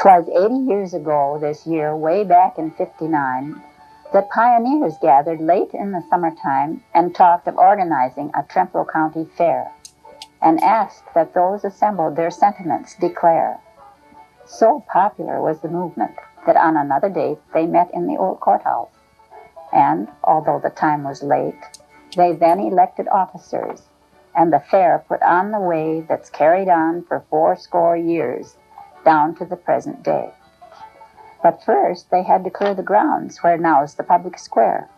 'Twas 80 years ago this year, way back in '59, that pioneers gathered late in the summertime and talked of organizing a Trempealeau County Fair, and asked that those assembled their sentiments declare. So popular was the movement that on another date they met in the old courthouse, and, although the time was late, they then elected officers, and the fair put on the way that's carried on for 80 years, down to the present day. But first they had to clear the grounds where now is the public square,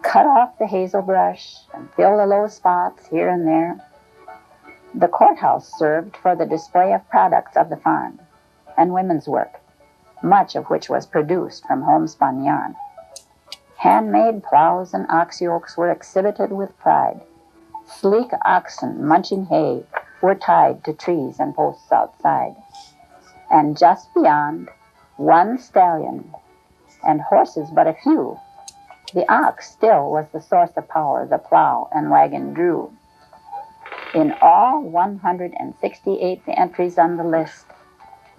cut off the hazel brush and fill the low spots here and there. The courthouse served for the display of products of the farm and women's work, much of which was produced from homespun yarn. Handmade plows and ox yokes were exhibited with pride. Sleek oxen munching hay were tied to trees and posts outside. And just beyond, one stallion, and horses but a few, the ox still was the source of power the plow and wagon drew. In all 168 entries on the list,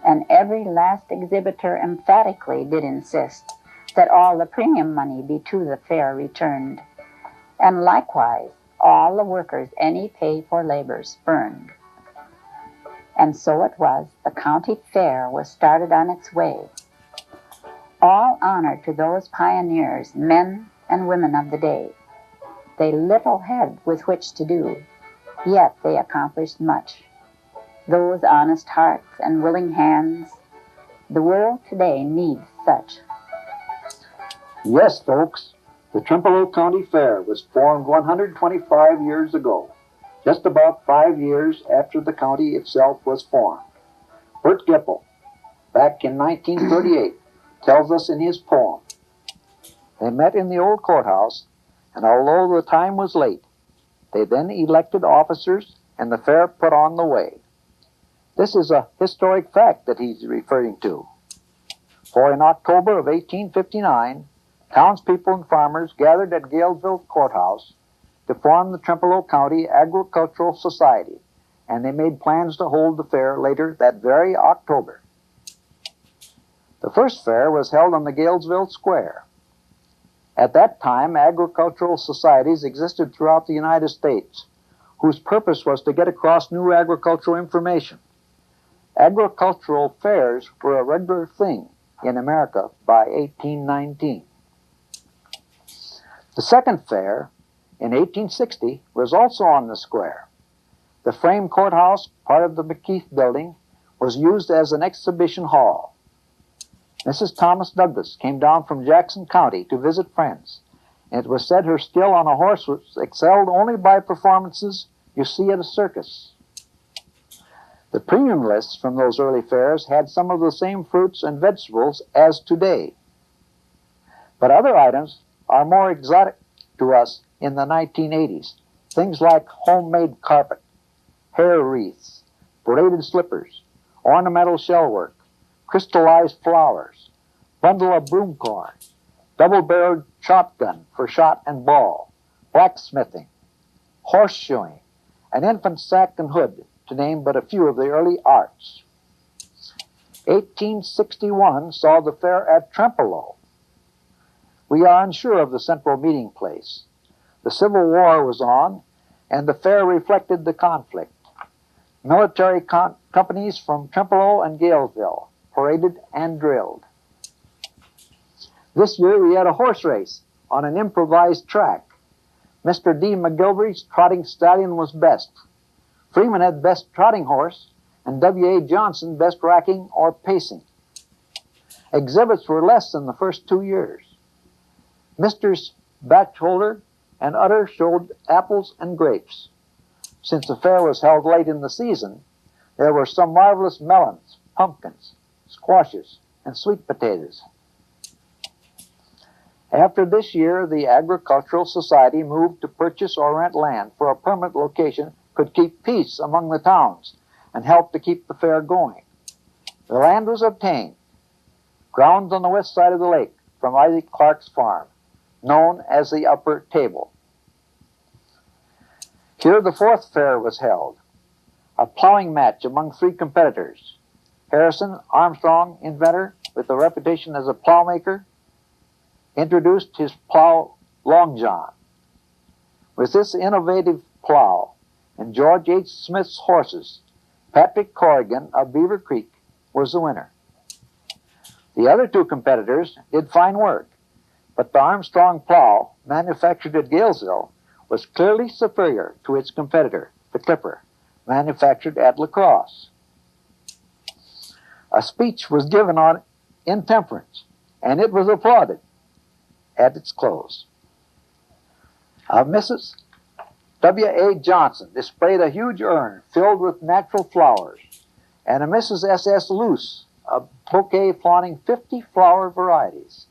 and every last exhibitor emphatically did insist that all the premium money be to the fair returned, and likewise all the workers any pay for labor spurned. And so it was the county fair was started on its way. All honor to those pioneers, men and women of the day. They little had with which to do, yet they accomplished much. Those honest hearts and willing hands, the world today needs such. Yes, folks, the Trempealeau County Fair was formed 125 years ago, just about 5 years after the county itself was formed. Bert Gipple, back in 1938, tells us in his poem, "They met in the old courthouse, and although the time was late, they then elected officers and the fair put on the way." This is a historic fact that he's referring to. For in October of 1859, townspeople and farmers gathered at Galesville Courthouse to form the Trempealeau County Agricultural Society, and they made plans to hold the fair later that very October. The first fair was held on the Galesville Square. At that time, agricultural societies existed throughout the United States, whose purpose was to get across new agricultural information. Agricultural fairs were a regular thing in America by 1819. The second fair, in 1860, was also on the square. The frame courthouse, part of the McKeith building, was used as an exhibition hall. Mrs. Thomas Douglas came down from Jackson County to visit friends, and it was said her skill on a horse was excelled only by performances you see at a circus. The premium lists from those early fairs had some of the same fruits and vegetables as today. But other items are more exotic to us in the 1980s. Things like homemade carpet, hair wreaths, braided slippers, ornamental shellwork, crystallized flowers, bundle of broom corn, double-barreled shotgun for shot and ball, blacksmithing, horseshoeing, an infant sack and hood, to name but a few of the early arts. 1861 saw the fair at Trempealeau. We are unsure of the central meeting place. The Civil War was on, and the fair reflected the conflict. Military companies from Trempealeau and Galesville paraded and drilled. This year we had a horse race on an improvised track. Mr. D. McGilvery's trotting stallion was best. Freeman had best trotting horse, and W.A. Johnson best racking or pacing. Exhibits were less than the first 2 years. Misters Batchelder and Utter showed apples and grapes. Since the fair was held late in the season, there were some marvelous melons, pumpkins, squashes, and sweet potatoes. After this year, the Agricultural Society moved to purchase or rent land for a permanent location could keep peace among the towns and help to keep the fair going. The land was obtained, grounds on the west side of the lake from Isaac Clark's farm, known as the Upper Table. Here the fourth fair was held, a plowing match among 3 competitors. Harrison, Armstrong inventor with a reputation as a plowmaker, introduced his plow Long John. With this innovative plow and George H. Smith's horses, Patrick Corrigan of Beaver Creek was the winner. The other two competitors did fine work, but the Armstrong plow, manufactured at Galesville, was clearly superior to its competitor, the Clipper, manufactured at La Crosse. A speech was given on intemperance, and it was applauded at its close. Mrs. W.A. Johnson displayed a huge urn filled with natural flowers, and a Mrs. S.S. Luce a bouquet flaunting 50 flower varieties.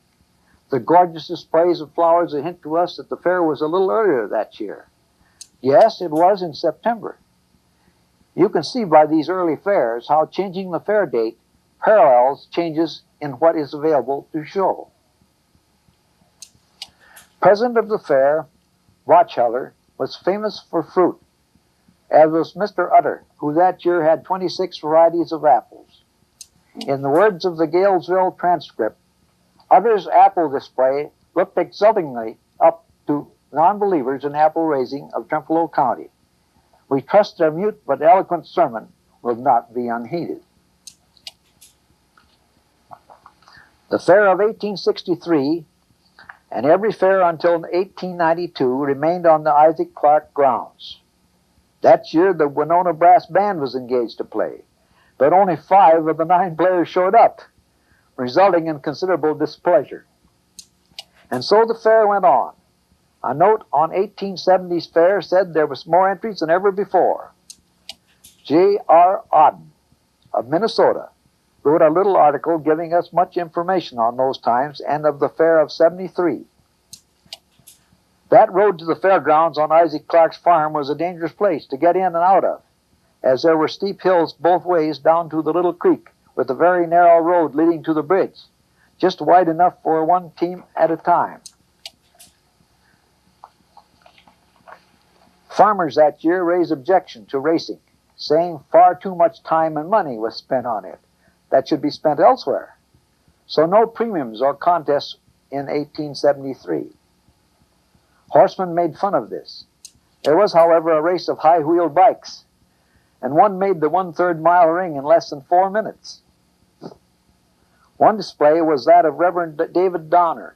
The gorgeous displays of flowers hint to us that the fair was a little earlier that year. Yes, it was in September. You can see by these early fairs how changing the fair date parallels changes in what is available to show. President of the fair, Watchheller, was famous for fruit, as was Mr. Utter, who that year had 26 varieties of apples. In the words of the Galesville transcript, Utter's apple display looked exultingly up to non-believers in apple raising of Trempealeau County. We trust their mute but eloquent sermon will not be unheeded. The fair of 1863 and every fair until 1892 remained on the Isaac Clark grounds. That year the Winona Brass Band was engaged to play, but only 5 of the 9 players showed up, resulting in considerable displeasure. And so the fair went on. A note on 1870's fair said there was more entries than ever before. J.R. Auden of Minnesota wrote a little article giving us much information on those times and of the fair of 73. That road to the fairgrounds on Isaac Clark's farm was a dangerous place to get in and out of, as there were steep hills both ways down to the little creek, with a very narrow road leading to the bridge, just wide enough for one team at a time. Farmers that year raised objection to racing, saying far too much time and money was spent on it that should be spent elsewhere. So no premiums or contests in 1873. Horsemen made fun of this. There was, however, a race of high-wheeled bikes, and one made the 1/3 mile ring in less than 4 minutes. One display was that of Reverend David Donner,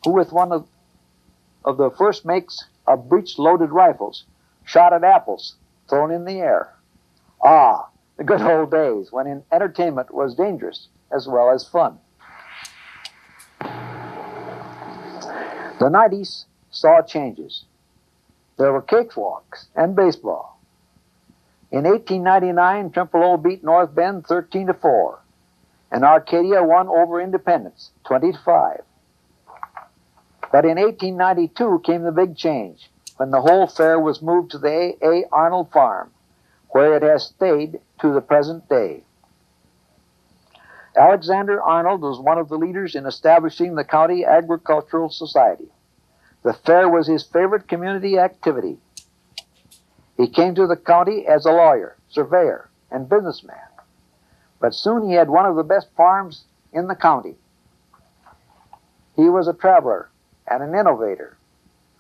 who with one of the first makes of breech-loaded rifles shot at apples thrown in the air. Ah, the good old days when entertainment was dangerous as well as fun. The 90s saw changes. There were cakewalks and baseball. In 1899, Trempealeau beat North Bend 13-4, and Arcadia won over Independence 20-5. But in 1892 came the big change, when the whole fair was moved to the A. Arnold Farm, where it has stayed to the present day. Alexander Arnold was one of the leaders in establishing the County Agricultural Society. The fair was his favorite community activity. He came to the county as a lawyer, surveyor, and businessman, but soon he had one of the best farms in the county. He was a traveler and an innovator.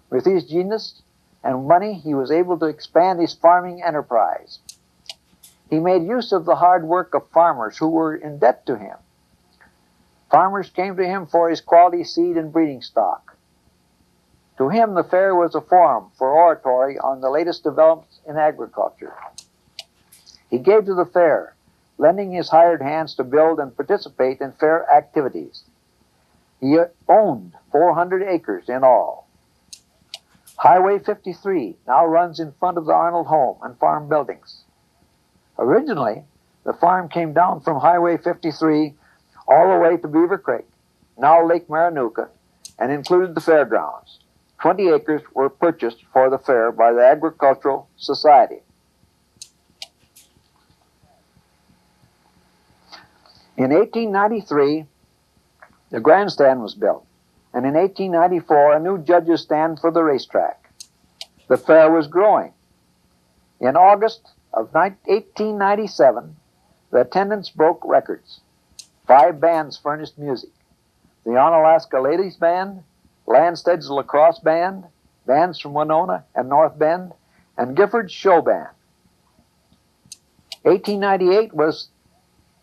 With his genius and money, he was able to expand his farming enterprise. He made use of the hard work of farmers who were in debt to him. Farmers came to him for his quality seed and breeding stock. To him, the fair was a forum for oratory on the latest developments in agriculture. He gave to the fair, lending his hired hands to build and participate in fair activities. He owned 400 acres in all. Highway 53 now runs in front of the Arnold home and farm buildings. Originally, the farm came down from Highway 53 all the way to Beaver Creek, now Lake Marinuka, and included the fairgrounds. 20 acres were purchased for the fair by the Agricultural Society. In 1893, the grandstand was built, and in 1894, a new judges' stand for the racetrack. The fair was growing. In August of 1897, The attendance broke records. 5 bands furnished music. The Onalaska Ladies Band, Landstead's Lacrosse Band, bands from Winona and North Bend, and Gifford's Show Band. 1898 was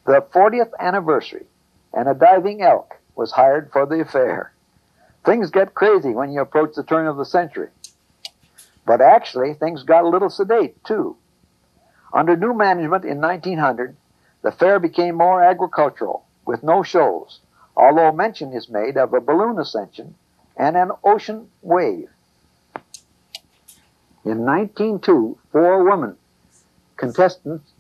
the 40th anniversary, and a diving elk was hired for the affair. Things get crazy when you approach the turn of the century. But actually, things got a little sedate, too. Under new management in 1900, the fair became more agricultural, with no shows, although mention is made of a balloon ascension and an ocean wave. In 1902, 4 women contestants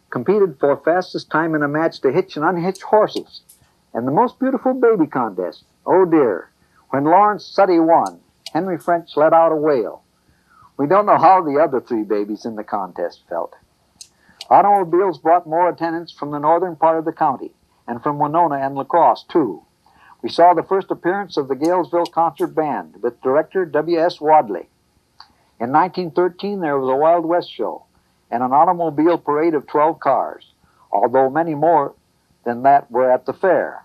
competed for fastest time in a match to hitch and unhitch horses, and the most beautiful baby contest. Oh dear, when Lawrence Sutty won, Henry French let out a wail. We don't know how the other 3 babies in the contest felt. Automobiles brought more attendance from the northern part of the county, and from Winona and La Crosse, too. We saw the first appearance of the Galesville Concert Band with director W.S. Wadley. In 1913, there was a Wild West show and an automobile parade of 12 cars, although many more than that were at the fair.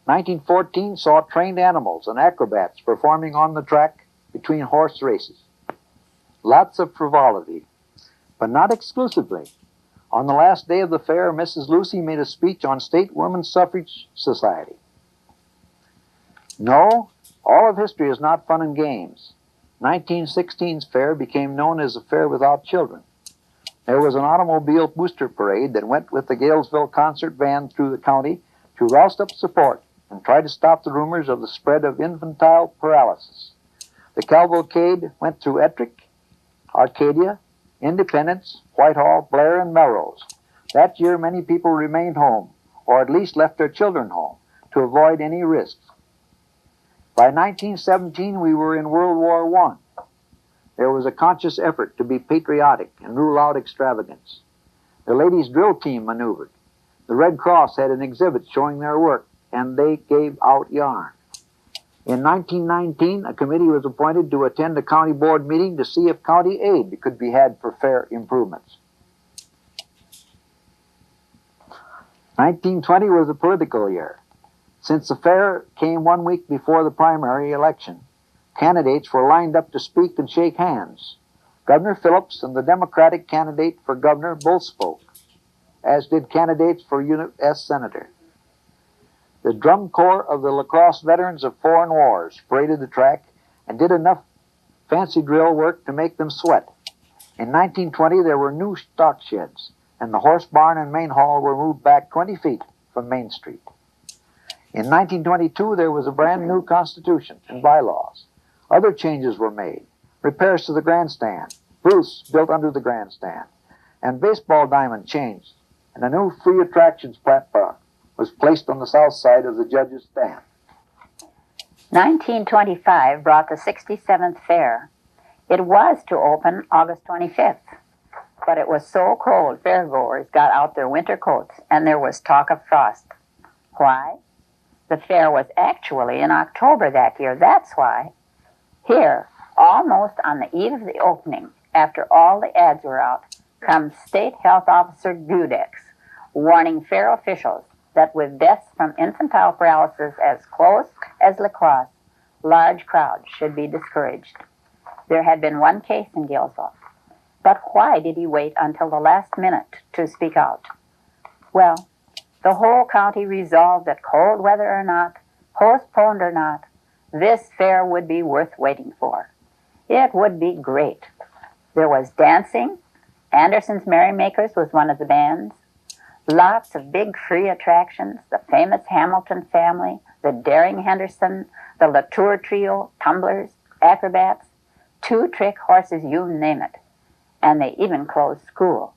1914 saw trained animals and acrobats performing on the track between horse races. Lots of frivolity, but not exclusively. On the last day of the fair, Mrs. Lucy made a speech on State Women's Suffrage Society. No, all of history is not fun and games. 1916's fair became known as a fair without children. There was an automobile booster parade that went with the Galesville Concert Band through the county to roust up support and try to stop the rumors of the spread of infantile paralysis. The cavalcade went through Ettrick, Arcadia, Independence, Whitehall, Blair, and Melrose. That year, many people remained home, or at least left their children home, to avoid any risks. By 1917, we were in World War I. There was a conscious effort to be patriotic and rule out extravagance. The ladies' drill team maneuvered. The Red Cross had an exhibit showing their work, and they gave out yarn. In 1919, a committee was appointed to attend a county board meeting to see if county aid could be had for fair improvements. 1920 was a political year. Since the fair came 1 week before the primary election, candidates were lined up to speak and shake hands. Governor Phillips and the Democratic candidate for governor both spoke, as did candidates for U.S. Senator. The drum corps of the La Crosse veterans of foreign wars paraded the track and did enough fancy drill work to make them sweat. In 1920, there were new stock sheds, and the horse barn and main hall were moved back 20 feet from Main Street. In 1922, there was a brand new constitution and bylaws. Other changes were made. Repairs to the grandstand, booths built under the grandstand, and baseball diamond changed, and a new free attractions platform was placed on the south side of the judges' stand. 1925 brought the 67th fair. It was to open August 25th, but it was so cold fairgoers got out their winter coats and there was talk of frost. Why? The fair was actually in October that year, that's why. Here, almost on the eve of the opening, after all the ads were out, comes State Health Officer Gudex, warning fair officials that with deaths from infantile paralysis as close as La Crosse, large crowds should be discouraged. There had been 1 case in Galesville, but why did he wait until the last minute to speak out? Well, the whole county resolved that cold weather or not, postponed or not, this fair would be worth waiting for. It would be great. There was dancing. Anderson's Merrymakers was one of the bands. Lots of big free attractions, the famous Hamilton family, the Daring Henderson, the Latour Trio, tumblers, acrobats, 2-trick horses, you name it. And they even closed school.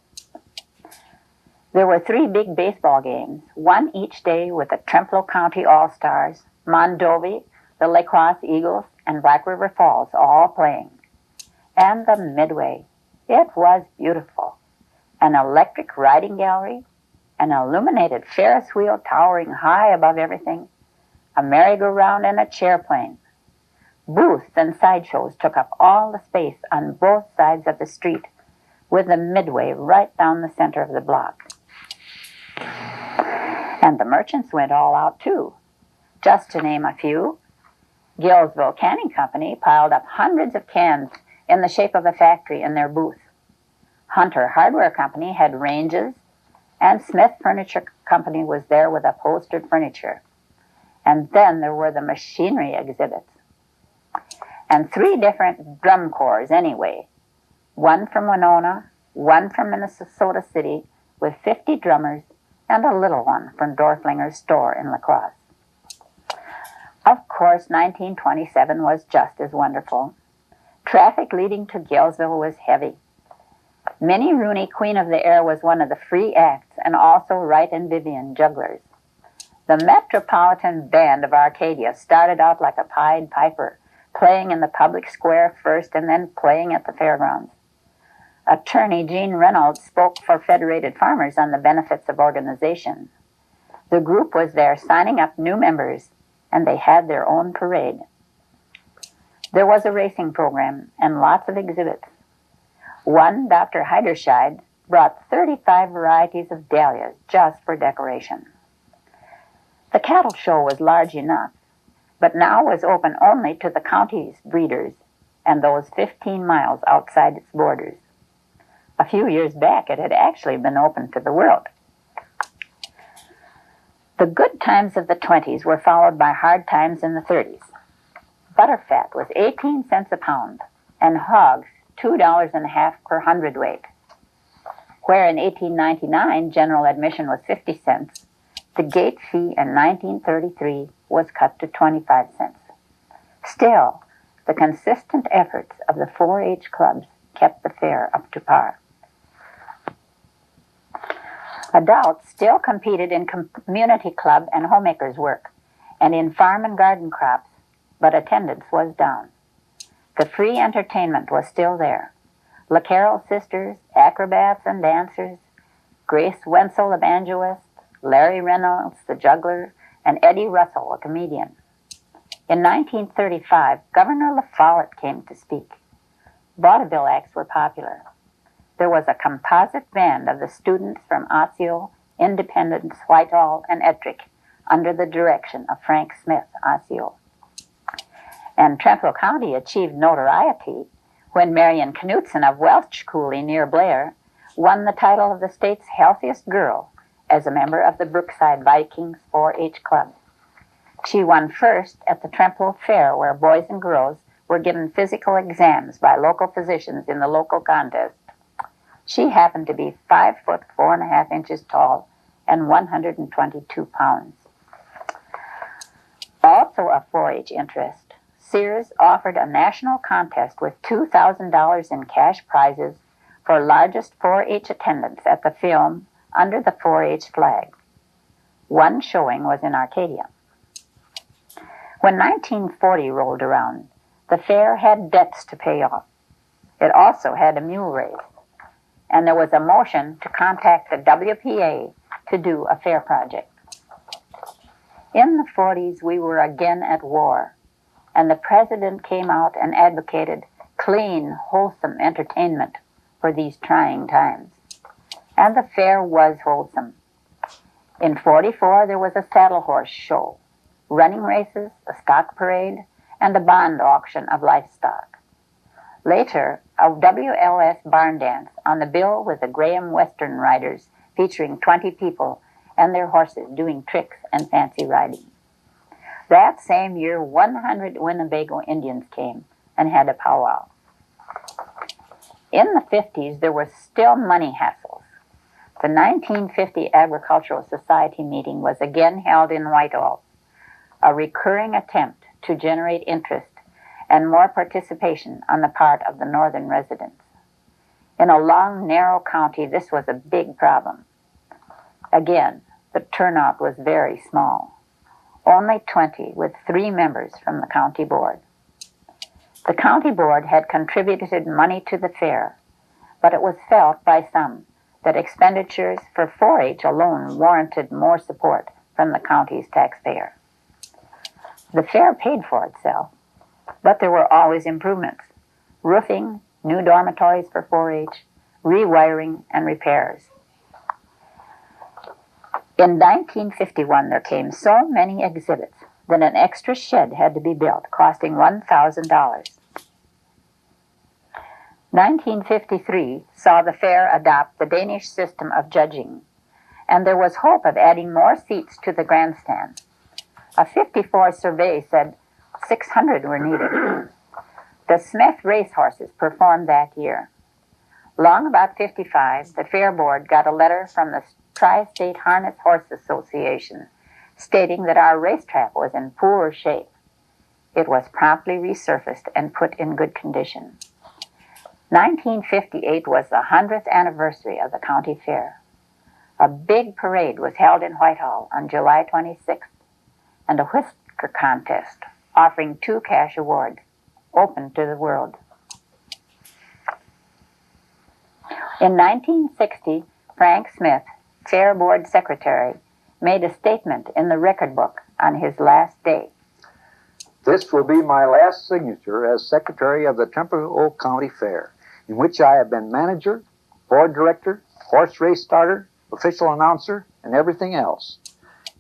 There were 3 big baseball games, 1 each day with the Trempealeau County All-Stars, Mondovi, the La Crosse Eagles, and Black River Falls all playing. And the Midway. It was beautiful. An electric riding gallery, an illuminated Ferris wheel towering high above everything, a merry-go-round and a chairplane. Booths and sideshows took up all the space on both sides of the street, with the Midway right down the center of the block. And the merchants went all out too. Just to name a few, Gillsville Canning Company piled up hundreds of cans in the shape of a factory in their booth. Hunter Hardware Company had ranges, and Smith Furniture Company was there with upholstered furniture. And then there were the machinery exhibits. And 3 different drum corps anyway. One from Winona, one from Minnesota City, with 50 drummers, and a little one from Dorflinger's store in La Crosse. Of course, 1927 was just as wonderful. Traffic leading to Gillsville was heavy. Minnie Rooney, Queen of the Air, was one of the free acts, and also Wright and Vivian, jugglers. The Metropolitan Band of Arcadia started out like a Pied Piper, playing in the public square first and then playing at the fairgrounds. Attorney Gene Reynolds spoke for Federated Farmers on the benefits of organization. The group was there signing up new members, and they had their own parade. There was a racing program and lots of exhibits. One, Dr. Heiderscheid, brought 35 varieties of dahlias just for decoration. The cattle show was large enough, but now was open only to the county's breeders and those 15 miles outside its borders. A few years back, it had actually been open to the world. The good times of the 20s were followed by hard times in the 30s. Butterfat was 18 cents a pound, and hogs $2.50 per hundredweight. Where in 1899 general admission was 50 cents, the gate fee in 1933 was cut to 25 cents. Still, the consistent efforts of the 4-H clubs kept the fair up to par. Adults still competed in community club and homemakers' work, and in farm and garden crops, but attendance was down. The free entertainment was still there. La Carroll sisters, acrobats and dancers, Grace Wenzel, the banjoist, Larry Reynolds, the juggler, and Eddie Russell, a comedian. In 1935, Governor La Follette came to speak. Vaudeville acts were popular. There was a composite band of the students from Osseo, Independence, Whitehall, and Ettrick under the direction of Frank Smith, Osseo. And Trempealeau County achieved notoriety when Marion Knutson of Welch Cooley near Blair won the title of the state's healthiest girl as a member of the Brookside Vikings 4-H Club. She won first at the Trempealeau Fair, where boys and girls were given physical exams by local physicians in the local contest. She happened to be 5 foot 4.5 inches tall and 122 pounds. Also of 4-H interest, Sears offered a national contest with $2,000 in cash prizes for largest 4-H attendance at the film under the 4-H flag. One showing was in Arcadia. When 1940 rolled around, the fair had debts to pay off. It also had a mule race, and there was a motion to contact the WPA to do a fair project. In the 40s, we were again at war, and the president came out and advocated clean, wholesome entertainment for these trying times. And the fair was wholesome. In 44, there was a saddle horse show, running races, a stock parade, and a bond auction of livestock. Later, a WLS barn dance on the bill with the Graham Western riders featuring 20 people and their horses doing tricks and fancy riding. That same year, 100 Winnebago Indians came and had a powwow. In the 50s, there were still money hassles. The 1950 Agricultural Society meeting was again held in Whitehall, a recurring attempt to generate interest and more participation on the part of the northern residents. In a long, narrow county, this was a big problem. Again, the turnout was very small. Only 20, with 3 members from the county board. The county board had contributed money to the fair, but it was felt by some that expenditures for 4-H alone warranted more support from the county's taxpayer. The fair paid for itself, but there were always improvements: roofing, new dormitories for 4-H, rewiring, and repairs. In 1951, there came so many exhibits that an extra shed had to be built, costing $1,000. 1953 saw the fair adopt the Danish system of judging, and there was hope of adding more seats to the grandstand. A 54 survey said 600 were needed. The Smith racehorses performed that year. Long about 55, the Fair Board got a letter from the Tri-State Harness Horse Association stating that our racetrack was in poor shape. It was promptly resurfaced and put in good condition. 1958 was the 100th anniversary of the county fair. A big parade was held in Whitehall on July 26th, and a whisker contest offering 2 cash awards, open to the world. In 1960, Frank Smith, Fair Board Secretary, made a statement in the record book on his last day. This will be my last signature as Secretary of the Trempealeau County Fair, in which I have been manager, board director, horse race starter, official announcer, and everything else.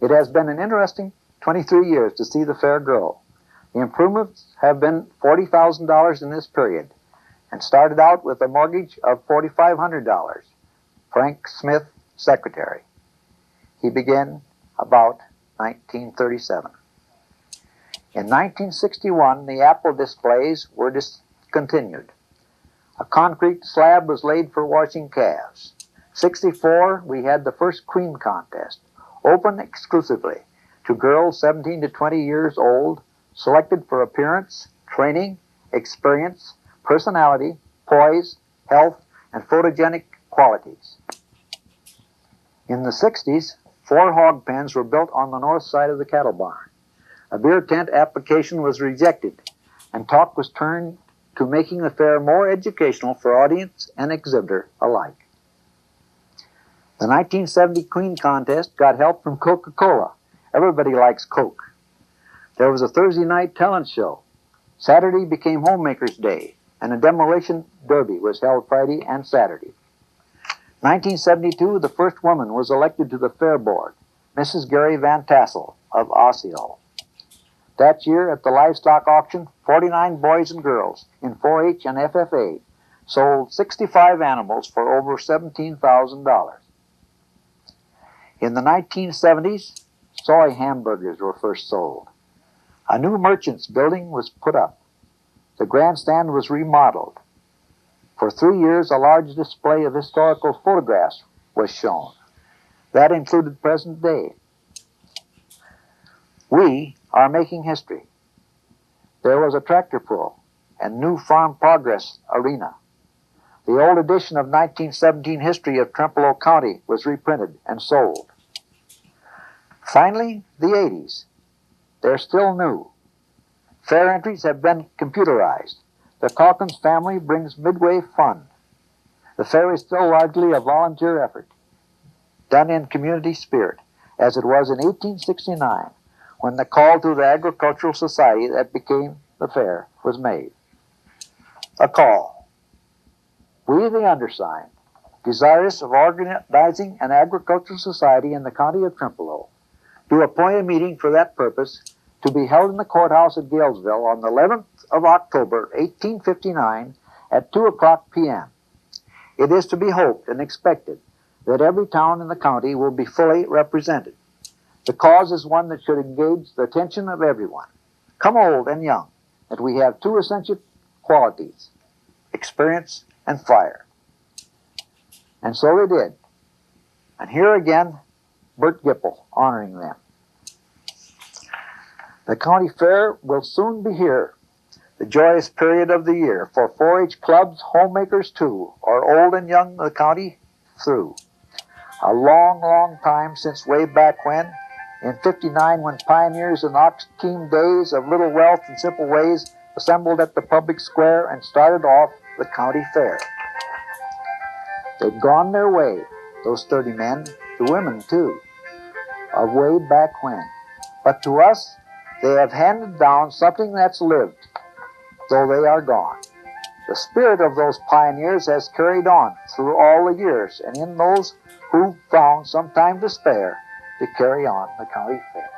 It has been an interesting 23 years to see the fair grow. The improvements have been $40,000 in this period, and started out with a mortgage of $4,500. Frank Smith, Secretary. He began about 1937. In 1961, the apple displays were discontinued. A concrete slab was laid for washing calves. 64, we had the first queen contest, open exclusively to girls 17 to 20 years old, selected for appearance, training, experience, personality, poise, health, and photogenic qualities. In the 60s, 4 hog pens were built on the north side of the cattle barn. A beer tent application was rejected, and talk was turned to making the fair more educational for audience and exhibitor alike. The 1970 Queen Contest got help from Coca-Cola. Everybody likes Coke. There was a Thursday night talent show. Saturday became Homemakers Day, and a demolition derby was held Friday and Saturday. 1972, the first woman was elected to the Fair Board, Mrs. Gary Van Tassel of Osseo. That year, at the livestock auction, 49 boys and girls in 4-H and FFA sold 65 animals for over $17,000. In the 1970s, soy hamburgers were first sold. A new merchant's building was put up. The grandstand was remodeled. For 3 years, a large display of historical photographs was shown. That included present day. We are making history. There was a tractor pull and new farm progress arena. The old edition of 1917 History of Trempealeau County was reprinted and sold. Finally, the 80s. They're still new. Fair entries have been computerized. The Calkins family brings Midway Fund. The fair is still largely a volunteer effort, done in community spirit, as it was in 1869, when the call to the agricultural society that became the fair was made. A call. We, the undersigned, desirous of organizing an agricultural society in the county of Trempealeau, do appoint a meeting for that purpose to be held in the courthouse at Galesville on the 11th of October, 1859, at 2:00 p.m. It is to be hoped and expected that every town in the county will be fully represented. The cause is one that should engage the attention of everyone, come old and young, that we have 2 essential qualities, experience and fire. And so they did. And here again, Bert Gipple honoring them. The county fair will soon be here, the joyous period of the year for 4-H clubs, homemakers too, or old and young the county through. A long, long time since way back when, in '59, when pioneers in ox-team days of little wealth and simple ways assembled at the public square and started off the county fair. They'd gone their way, those sturdy men, the women too, of way back when. But to us, they have handed down something that's lived, though they are gone. The spirit of those pioneers has carried on through all the years, and in those who found some time to spare, to carry on the county fair.